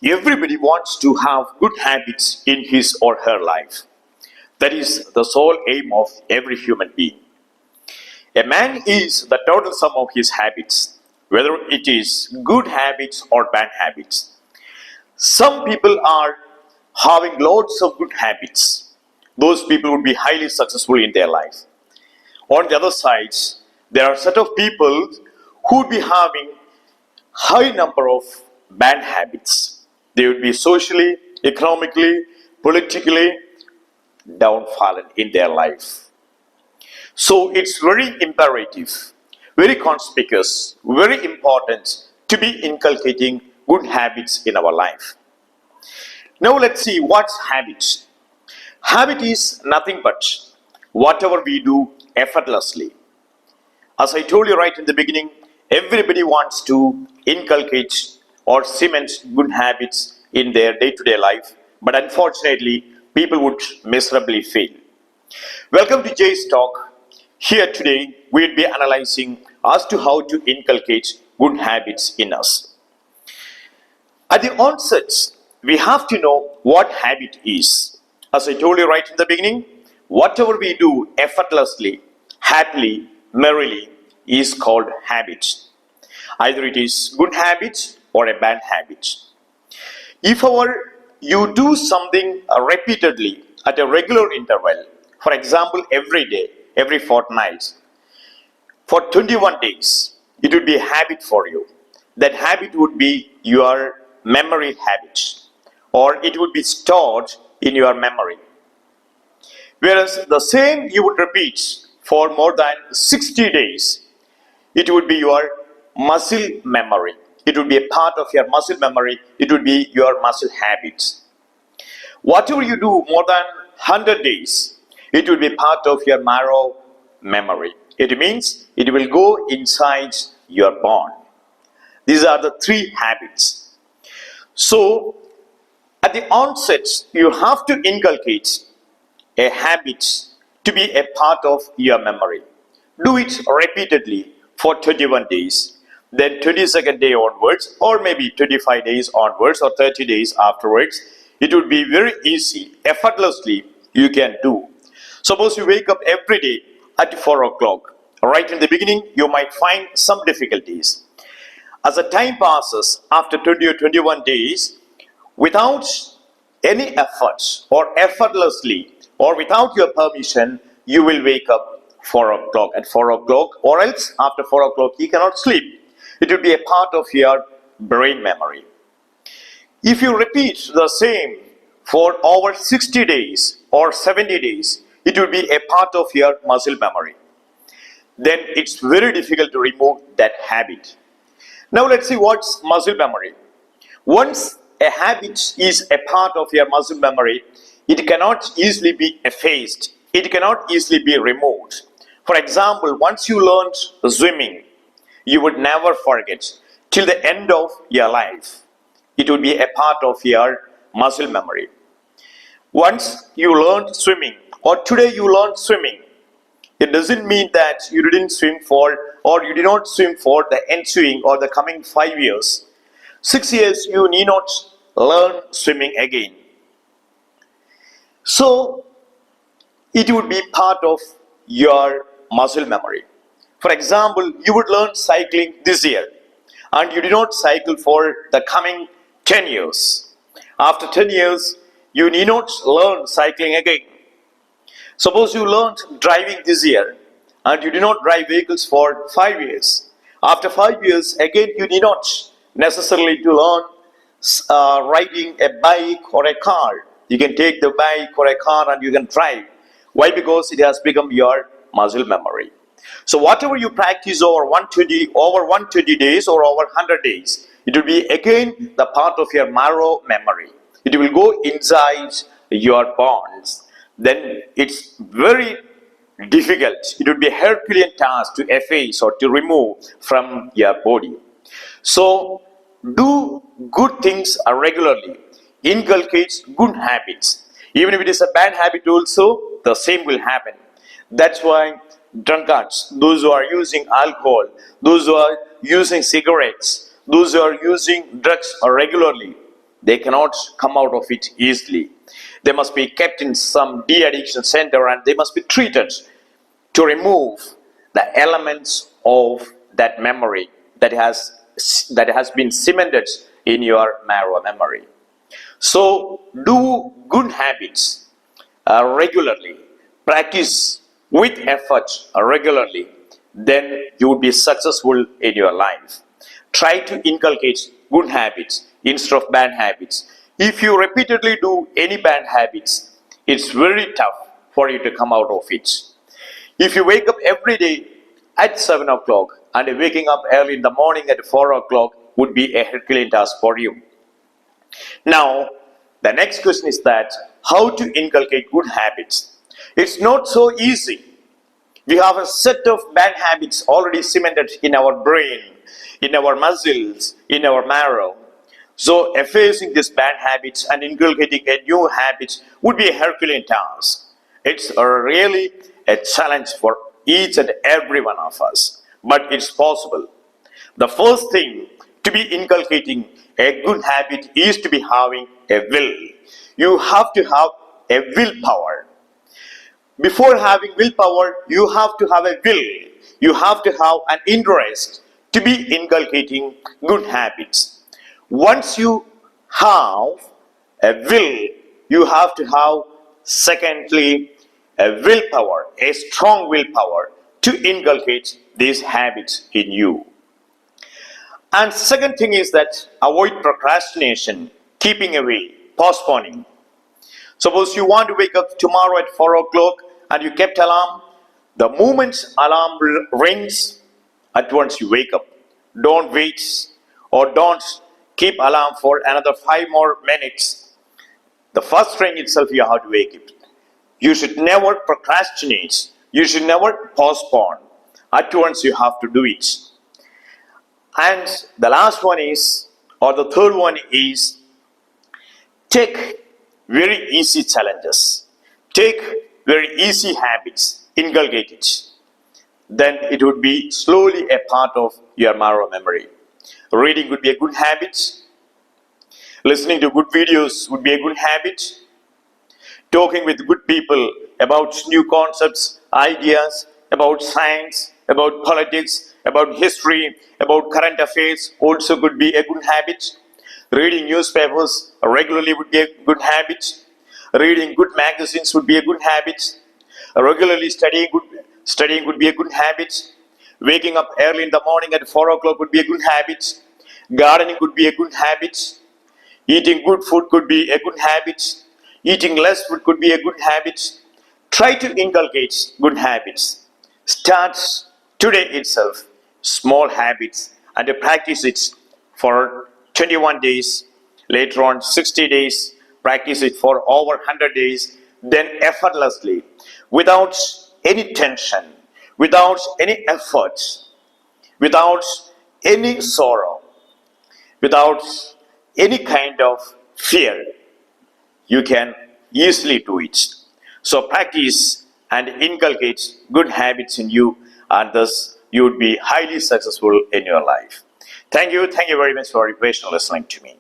Everybody wants to have good habits in his or her life. That is the sole aim of every human being. A man is the total sum of his habits, whether it is good habits or bad habits. Some people are having lots of good habits. Those people would be highly successful in their life. On the other side, there are a set of people who would be having high number of bad habits. They would be socially, economically, politically downfallen in their life. So it's very imperative, very conspicuous, very important to be inculcating good habits in our life. Now let's see what's habit. Habit is nothing but whatever we do effortlessly. As I told you right in the beginning, everybody wants to inculcate or cement good habits in their day-to-day life, but unfortunately, people would miserably fail. Welcome to Jay's Talk. Here today, we'll be analyzing as to how to inculcate good habits in us. At the onset, we have to know what habit is. As I told you right in the beginning, whatever we do effortlessly, happily, merrily is called habit. Either it is good habit or a bad habit. If you do something repeatedly at a regular interval, for example, every day, every fortnight, for 21 days, it would be a habit for you. That habit would be your memory habit, or it would be stored in your memory. Whereas the same you would repeat for more than 60 days, it would be your muscle memory. It would be a part of your muscle memory. It would be your muscle habits. Whatever you do more than 100 days, it will be part of your marrow memory. It means it will go inside your bone. These are the three habits. So, at the onset, you have to inculcate a habit to be a part of your memory. Do it repeatedly for 21 days. Then 22nd day onwards, or maybe 25 days onwards, or 30 days afterwards, it would be very easy, effortlessly you can do. Suppose you wake up every day at 4 o'clock. Right in the beginning, you might find some difficulties. As the time passes, after 20 or 21 days, without any effort or effortlessly or without your permission, you will wake up 4 o'clock at 4 o'clock, or else after 4 o'clock you cannot sleep. It will be a part of your brain memory. If you repeat the same for over 60 days or 70 days, it will be a part of your muscle memory. Then it's very difficult to remove that habit. Now let's see what's muscle memory. Once a habit is a part of your muscle memory, it cannot easily be effaced. It cannot easily be removed. For example, once you learned swimming, you would never forget till the end of your life. It would be a part of your muscle memory. Once you learned swimming, or today you learned swimming, it doesn't mean that you didn't swim for, or you did not swim for the ensuing or the coming 5 years. 6 years you need not learn swimming again. So it would be part of your muscle memory. For example, you would learn cycling this year and you did not cycle for the coming 10 years. After 10 years, you need not learn cycling again. Suppose you learned driving this year and you did not drive vehicles for 5 years. After 5 years, again you need not necessarily to learn riding a bike or a car. You can take the bike or a car and you can drive. Why? Because it has become your muscle memory. So whatever you practice over 120 days or over 100 days, it will be again the part of your marrow memory. It will go inside your bones. Then it's very difficult. It would be a Herculean task to efface or to remove from your body. So do good things regularly. Inculcate good habits. Even if it is a bad habit also, the same will happen. That's why drunkards, those who are using alcohol, those who are using cigarettes, those who are using drugs regularly, They cannot come out of it easily. They must be kept in some de-addiction center and they must be treated to remove the elements of that memory that has been cemented in your marrow memory. So do good habits regularly, practice with effort regularly, then you will be successful in your life. Try to inculcate good habits instead of bad habits. If you repeatedly do any bad habits, it's very tough for you to come out of it. If you wake up every day at 7 o'clock and waking up early in the morning at 4 o'clock would be a Herculean task for you. Now, the next question is that how to inculcate good habits. It's not so easy. We have a set of bad habits already cemented in our brain, in our muscles, in our marrow. So effacing these bad habits and inculcating a new habit would be a Herculean task. It's really a challenge for each and every one of us, but it's possible. The first thing to be inculcating a good habit is to be having a will. You have to have a willpower. Before having willpower, you have to have a will. You have to have an interest to be inculcating good habits. Once you have a will, you have to have, secondly, a willpower, a strong willpower to inculcate these habits in you. And second thing is that avoid procrastination, keeping away, postponing. Suppose you want to wake up tomorrow at 4 o'clock and you kept alarm. The moment alarm rings, at once you wake up. Don't wait or don't keep alarm for another 5 more minutes. The first ring itself you have to wake up. You should never procrastinate. You should never postpone. At once you have to do it. And the last one is, or the third one is, take very easy challenges. Take very easy habits, inculcate it. Then it would be slowly a part of your marrow memory. Reading would be a good habit. Listening to good videos would be a good habit. Talking with good people about new concepts, ideas, about science, about politics, about history, about current affairs also could be a good habit. Reading newspapers regularly would be a good habit. Reading good magazines would be a good habit. Regularly studying would be a good habit. Waking up early in the morning at 4 o'clock would be a good habit. Gardening could be a good habit. Eating good food could be a good habit. Eating less food could be a good habit. Try to inculcate good habits. Start today itself, small habits, and to practice it for 21 days, later on 60 days, practice it for over 100 days, then effortlessly, without any tension, without any effort, without any sorrow, without any kind of fear, you can easily do it. So practice and inculcate good habits in you, and thus you would be highly successful in your life. Thank you very much for your patient listening to me.